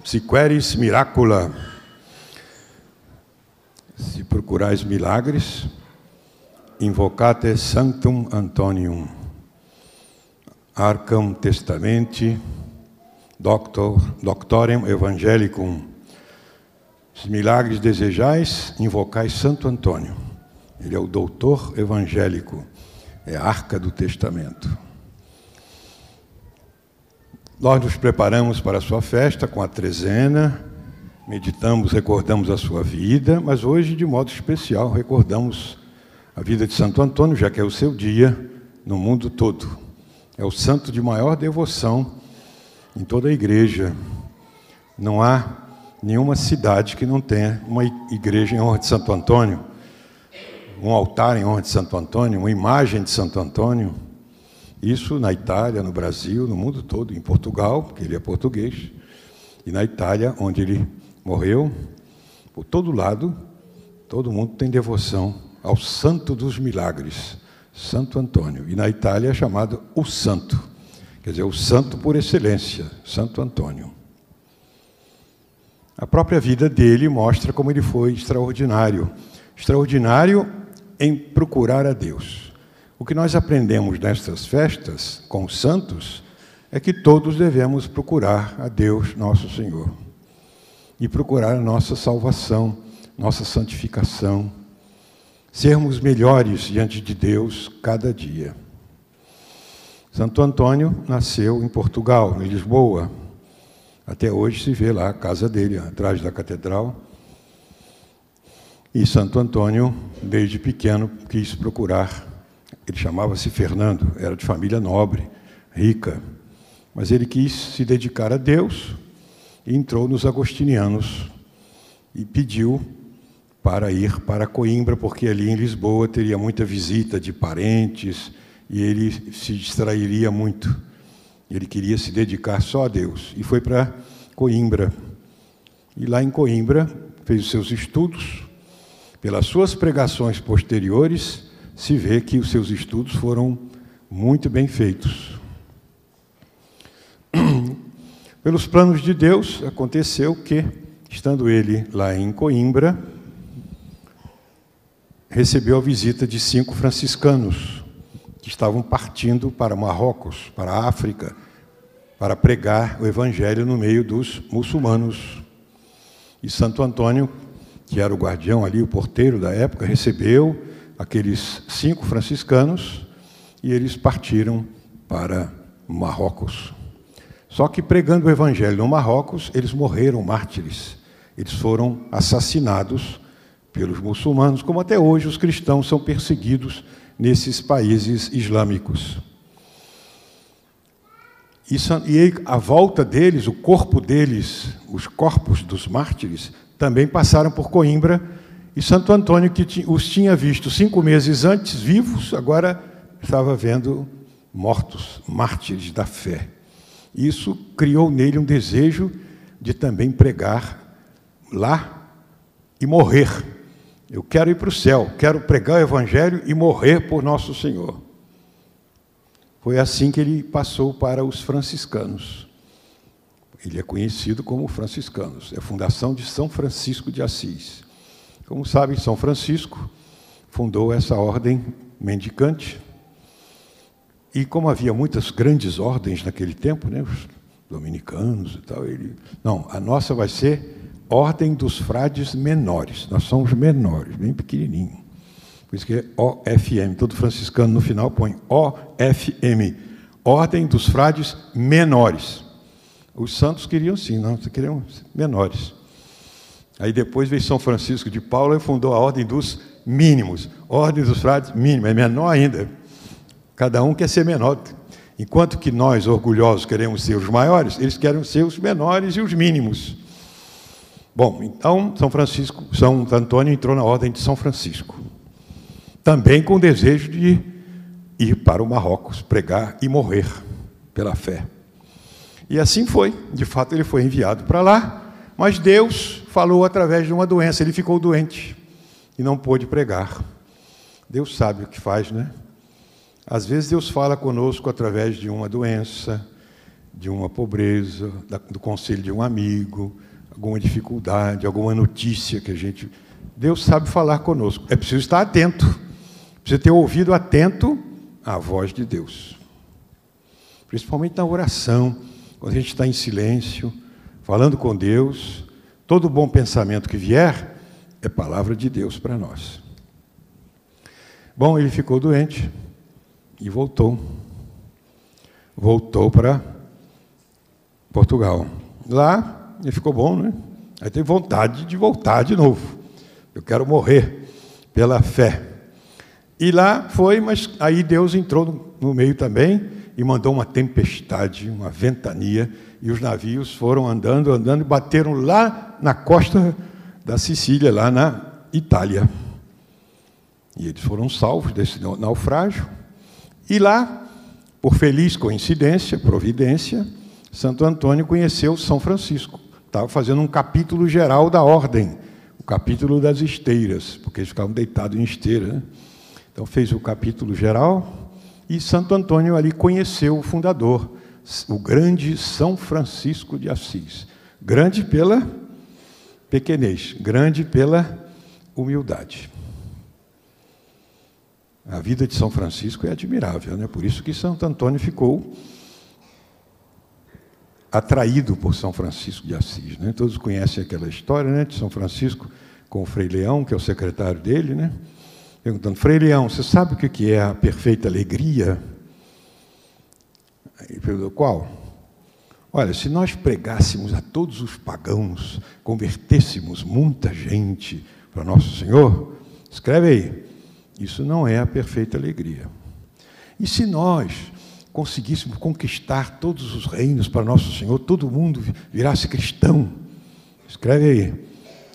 Si queris miracula, se procurais milagres, invocate Sanctum Antonium, Arcam Testamenti, Doctorem Evangelicum. Se milagres desejais, invocai Santo Antônio. Ele é o doutor evangélico, é a arca do testamento. Nós nos preparamos para a sua festa com a trezena, meditamos, recordamos a sua vida, mas hoje, de modo especial, recordamos a vida de Santo Antônio, já que é o seu dia no mundo todo. É o santo de maior devoção em toda a igreja. Não há nenhuma cidade que não tenha uma igreja em honra de Santo Antônio, um altar em honra de Santo Antônio, uma imagem de Santo Antônio. Isso na Itália, no Brasil, no mundo todo, em Portugal, porque ele é português, e na Itália, onde ele morreu, por todo lado, todo mundo tem devoção ao santo dos milagres, Santo Antônio. E na Itália é chamado o santo, quer dizer, o santo por excelência, Santo Antônio. A própria vida dele mostra como ele foi extraordinário. Extraordinário em procurar a Deus. O que nós aprendemos nestas festas com os santos é que todos devemos procurar a Deus, nosso Senhor, e procurar a nossa salvação, nossa santificação, sermos melhores diante de Deus cada dia. Santo Antônio nasceu em Portugal, em Lisboa. Até hoje se vê lá a casa dele, atrás da catedral. E Santo Antônio, desde pequeno, quis procurar. Ele chamava-se Fernando, era de família nobre, rica, mas ele quis se dedicar a Deus e entrou nos agostinianos e pediu para ir para Coimbra, porque ali em Lisboa teria muita visita de parentes e ele se distrairia muito. Ele queria se dedicar só a Deus e foi para Coimbra. E lá em Coimbra fez os seus estudos. Pelas suas pregações posteriores, se vê que os seus estudos foram muito bem feitos. Pelos planos de Deus, aconteceu que, estando ele lá em Coimbra, recebeu a visita de 5 franciscanos, que estavam partindo para Marrocos, para a África, para pregar o Evangelho no meio dos muçulmanos. E Santo Antônio, que era o guardião ali, o porteiro da época, recebeu aqueles 5 franciscanos e eles partiram para Marrocos. Só que pregando o Evangelho no Marrocos, eles morreram mártires. Eles foram assassinados pelos muçulmanos, como até hoje os cristãos são perseguidos nesses países islâmicos. E a volta deles, o corpo deles, os corpos dos mártires, também passaram por Coimbra, e Santo Antônio, que os tinha visto 5 meses antes vivos, agora estava vendo mortos, mártires da fé. Isso criou nele um desejo de também pregar lá e morrer. Eu quero ir para o céu, quero pregar o Evangelho e morrer por nosso Senhor. Foi assim que ele passou para os franciscanos. Ele é conhecido como franciscanos, é a fundação de São Francisco de Assis. Como sabem, São Francisco fundou essa ordem mendicante. E como havia muitas grandes ordens naquele tempo, né, os dominicanos e tal, não, a nossa vai ser Ordem dos Frades Menores. Nós somos menores, bem pequenininho. Por isso que é OFM. Todo franciscano no final põe OFM, Ordem dos Frades Menores. Os santos queriam sim, não, queriam menores. Aí depois veio São Francisco de Paula e fundou a Ordem dos Mínimos. Ordem dos Frades Mínimos, é menor ainda. Cada um quer ser menor. Enquanto que nós, orgulhosos, queremos ser os maiores, eles querem ser os menores e os mínimos. Bom, então São Antônio entrou na Ordem de São Francisco. Também com o desejo de ir para o Marrocos, pregar e morrer pela fé. E assim foi. De fato, ele foi enviado para lá, mas Deus falou através de uma doença. Ele ficou doente e não pôde pregar. Deus sabe o que faz, né? Às vezes Deus fala conosco através de uma doença, de uma pobreza, do conselho de um amigo, alguma dificuldade, alguma notícia que a gente... Deus sabe falar conosco. É preciso estar atento, precisa ter ouvido atento à voz de Deus. Principalmente na oração, quando a gente está em silêncio, falando com Deus, todo bom pensamento que vier é palavra de Deus para nós. Bom, ele ficou doente e voltou. Voltou para Portugal. Lá, ele ficou bom, né? Aí teve vontade de voltar de novo. Eu quero morrer pela fé. E lá foi, mas aí Deus entrou no meio também e mandou uma tempestade, uma ventania, e os navios foram andando e bateram lá na costa da Sicília, lá na Itália. E eles foram salvos desse naufrágio. E lá, por feliz coincidência, providência, Santo Antônio conheceu São Francisco. Estava fazendo um capítulo geral da ordem, o capítulo das esteiras, porque eles ficavam deitados em esteira, né? Então fez o capítulo geral e Santo Antônio ali conheceu o fundador, o grande São Francisco de Assis. Grande pela pequenez, grande pela humildade. A vida de São Francisco é admirável, né? Por isso que Santo Antônio ficou atraído por São Francisco de Assis, né? Todos conhecem aquela história, né, de São Francisco com o Frei Leão, que é o secretário dele, né? Perguntando: Frei Leão, você sabe o que é a perfeita alegria? Ele perguntou: qual? Olha, se nós pregássemos a todos os pagãos, convertêssemos muita gente para Nosso Senhor, escreve aí, isso não é a perfeita alegria. E se nós conseguíssemos conquistar todos os reinos para Nosso Senhor, todo mundo virasse cristão, escreve aí,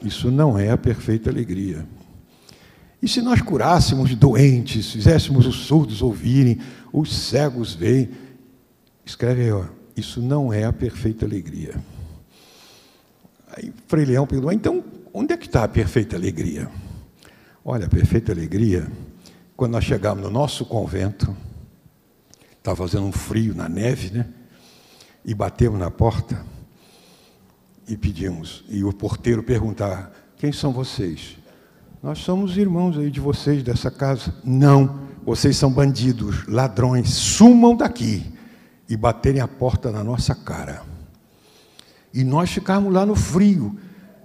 isso não é a perfeita alegria. E se nós curássemos doentes, fizéssemos os surdos ouvirem, os cegos verem, escreve aí, ó, isso não é a perfeita alegria. Aí Frei Leão perguntou: então, onde é que está a perfeita alegria? Olha, a perfeita alegria, quando nós chegamos no nosso convento, estava fazendo um frio na neve, né? E batemos na porta e pedimos. E o porteiro perguntava: quem são vocês? Nós somos irmãos aí de vocês, dessa casa. Não, vocês são bandidos, ladrões, sumam daqui. E baterem a porta na nossa cara. E nós ficávamos lá no frio,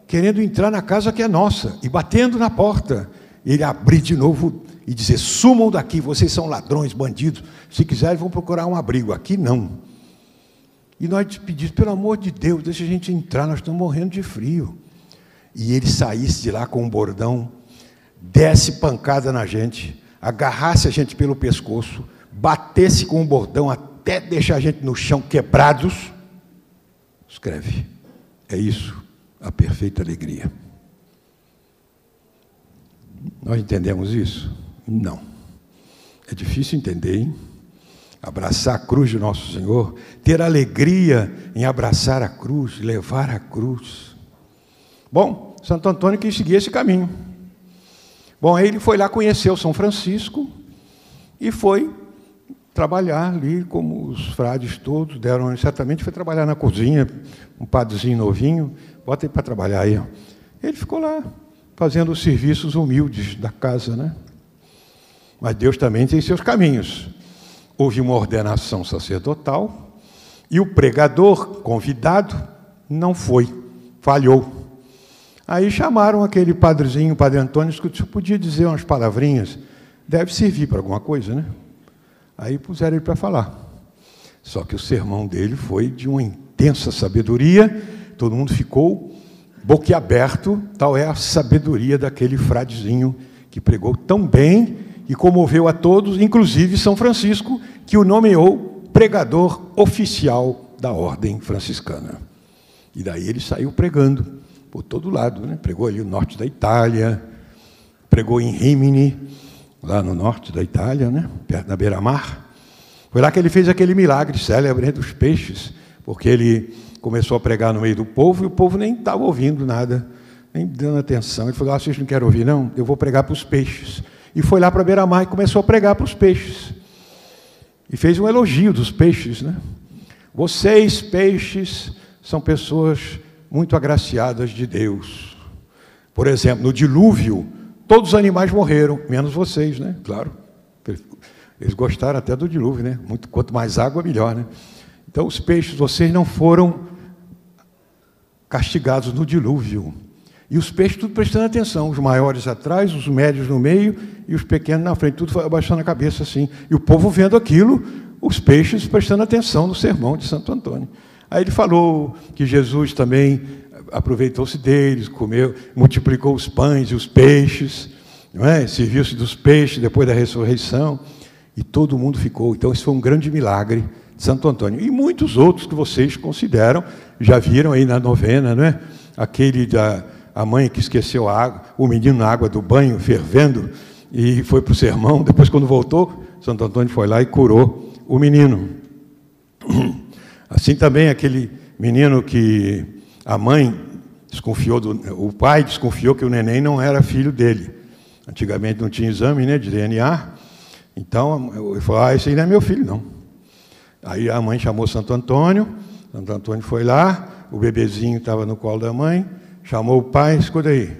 querendo entrar na casa que é nossa, e batendo na porta. Ele abrir de novo e dizer: sumam daqui, vocês são ladrões, bandidos, se quiserem vão procurar um abrigo, aqui não. E nós pedimos: pelo amor de Deus, deixa a gente entrar, nós estamos morrendo de frio. E ele saísse de lá com um bordão, desse pancada na gente, agarrasse a gente pelo pescoço, batesse com um bordão até deixar a gente no chão quebrados. Escreve, é isso, a perfeita alegria. Nós entendemos isso? Não. É difícil entender, hein? Abraçar a cruz de Nosso Senhor, ter alegria em abraçar a cruz, levar a cruz. Bom, Santo Antônio quis seguir esse caminho. Bom, aí ele foi lá conhecer o São Francisco e foi trabalhar ali, como os frades todos deram, certamente foi trabalhar na cozinha, um padrezinho novinho, bota ele para trabalhar aí. Ele ficou lá, fazendo os serviços humildes da casa, né? Mas Deus também tem seus caminhos. Houve uma ordenação sacerdotal e o pregador convidado não foi, falhou. Aí chamaram aquele padrezinho, o Padre Antônio, que podia dizer umas palavrinhas, deve servir para alguma coisa, né? Aí puseram ele para falar. Só que o sermão dele foi de uma intensa sabedoria, todo mundo ficou boquiaberto, tal é a sabedoria daquele fradezinho que pregou tão bem e comoveu a todos, inclusive São Francisco, que o nomeou pregador oficial da ordem franciscana. E daí ele saiu pregando por todo lado, né? Pregou ali no norte da Itália, pregou em Rimini, lá no norte da Itália, né? Perto da beira-mar. Foi lá que ele fez aquele milagre célebre dos peixes, porque ele começou a pregar no meio do povo, e o povo nem estava ouvindo nada, nem dando atenção. Ele falou: vocês não querem ouvir, não? Eu vou pregar para os peixes. E foi lá para a beira-mar e começou a pregar para os peixes. E fez um elogio dos peixes, né? Vocês, peixes, são pessoas muito agraciadas de Deus. Por exemplo, no dilúvio, todos os animais morreram, menos vocês, né? Claro. Eles gostaram até do dilúvio, né? Quanto mais água, melhor, né? Então, os peixes, vocês não foram castigados no dilúvio. E os peixes tudo prestando atenção, os maiores atrás, os médios no meio e os pequenos na frente, tudo abaixando a cabeça assim. E o povo vendo aquilo, os peixes prestando atenção no sermão de Santo Antônio. Aí ele falou que Jesus também aproveitou-se deles, comeu, multiplicou os pães e os peixes, não é? Serviu-se dos peixes depois da ressurreição, e todo mundo ficou. Então, esse foi um grande milagre de Santo Antônio. E muitos outros que vocês consideram, já viram aí na novena, não é? Aquele a mãe que esqueceu a água, o menino na água do banho, fervendo, e foi para o sermão. Depois, quando voltou, Santo Antônio foi lá e curou o menino. Assim também aquele menino que a mãe desconfiou, o pai desconfiou que o neném não era filho dele. Antigamente não tinha exame, né, de DNA. Então, ele falou, esse aí não é meu filho, não. Aí a mãe chamou Santo Antônio foi lá, o bebezinho estava no colo da mãe, chamou o pai, escuta aí.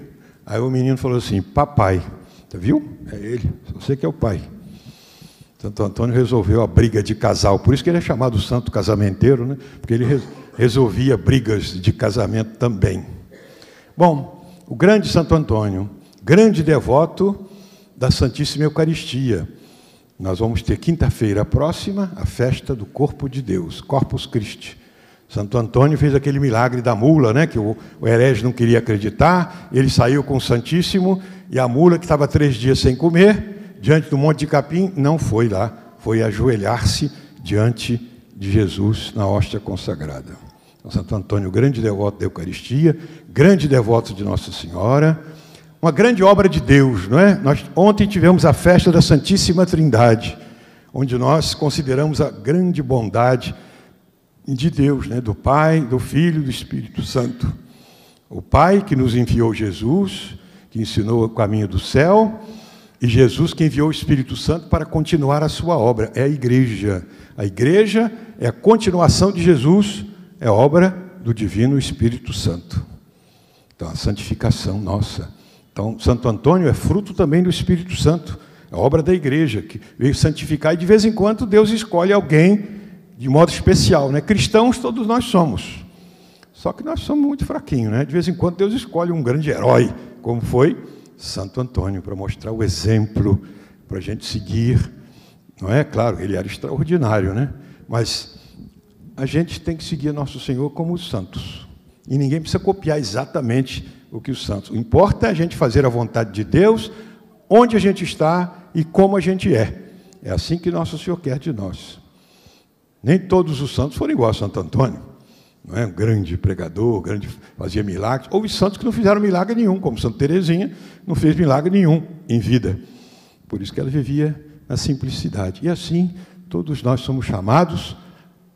Aí o menino falou assim, papai, você viu? É ele, você que é o pai. Santo Antônio resolveu a briga de casal, por isso que ele é chamado santo casamenteiro, né? Porque ele resolvia brigas de casamento também. Bom, o grande Santo Antônio, grande devoto da Santíssima Eucaristia. Nós vamos ter quinta-feira próxima a festa do Corpo de Deus, Corpus Christi. Santo Antônio fez aquele milagre da mula, né, que o herege não queria acreditar, ele saiu com o Santíssimo, e a mula, que estava 3 dias sem comer, diante do monte de capim, não foi lá, foi ajoelhar-se diante de Jesus na hóstia consagrada. Então, Santo Antônio, grande devoto da Eucaristia, grande devoto de Nossa Senhora, uma grande obra de Deus, não é? Nós ontem tivemos a festa da Santíssima Trindade, onde nós consideramos a grande bondade de Deus, né? Do Pai, do Filho e do Espírito Santo. O Pai que nos enviou Jesus, que ensinou o caminho do céu, e Jesus que enviou o Espírito Santo para continuar a sua obra. É a igreja. A igreja é a continuação de Jesus, é obra do Divino Espírito Santo. Então, a santificação nossa. Então, Santo Antônio é fruto também do Espírito Santo, é obra da igreja, que veio santificar, e de vez em quando Deus escolhe alguém de modo especial, né? Cristãos todos nós somos, só que nós somos muito fraquinhos, né? De vez em quando Deus escolhe um grande herói, como foi Santo Antônio, para mostrar o exemplo, para a gente seguir, não é? Claro, ele era extraordinário, né? Mas a gente tem que seguir nosso Senhor como os santos, e ninguém precisa copiar exatamente o que os santos. O importa é a gente fazer a vontade de Deus, onde a gente está e como a gente é. É assim que Nosso Senhor quer de nós. Nem todos os santos foram igual a Santo Antônio, não é? Um grande pregador, fazia milagres. Houve santos que não fizeram milagre nenhum, como Santa Teresinha, não fez milagre nenhum em vida. Por isso que ela vivia na simplicidade. E assim, todos nós somos chamados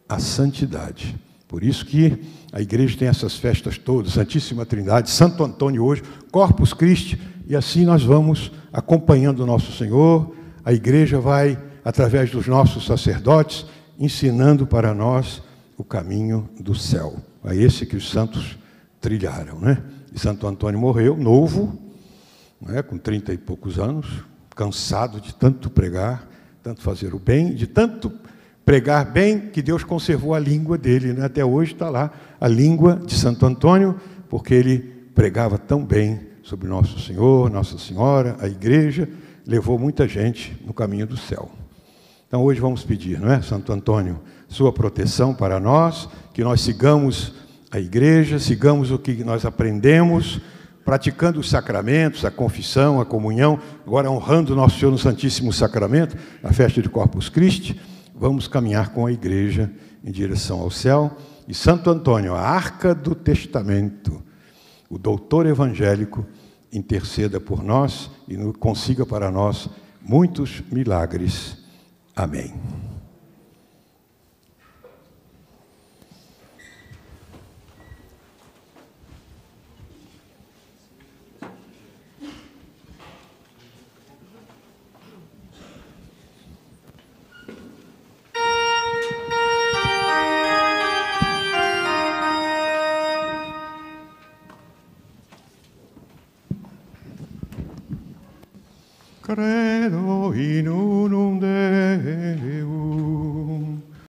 à santidade. Por isso que a igreja tem essas festas todas, Santíssima Trindade, Santo Antônio hoje, Corpus Christi, e assim nós vamos acompanhando o nosso Senhor. A igreja vai, através dos nossos sacerdotes, ensinando para nós o caminho do céu. É esse que os santos trilharam, né? E Santo Antônio morreu novo, né, com 30 e poucos anos, cansado de tanto pregar, tanto fazer o bem, de tanto pregar bem, que Deus conservou a língua dele, né? Até hoje está lá a língua de Santo Antônio, porque ele pregava tão bem sobre Nosso Senhor, Nossa Senhora, a igreja, levou muita gente no caminho do céu. Então, hoje vamos pedir, não é, Santo Antônio, sua proteção para nós, que nós sigamos a igreja, sigamos o que nós aprendemos, praticando os sacramentos, a confissão, a comunhão, agora honrando Nosso Senhor no Santíssimo Sacramento, na festa de Corpus Christi, vamos caminhar com a igreja em direção ao céu. E Santo Antônio, a arca do testamento, o doutor evangélico, interceda por nós e consiga para nós muitos milagres. Amém. Credo in unum Dei.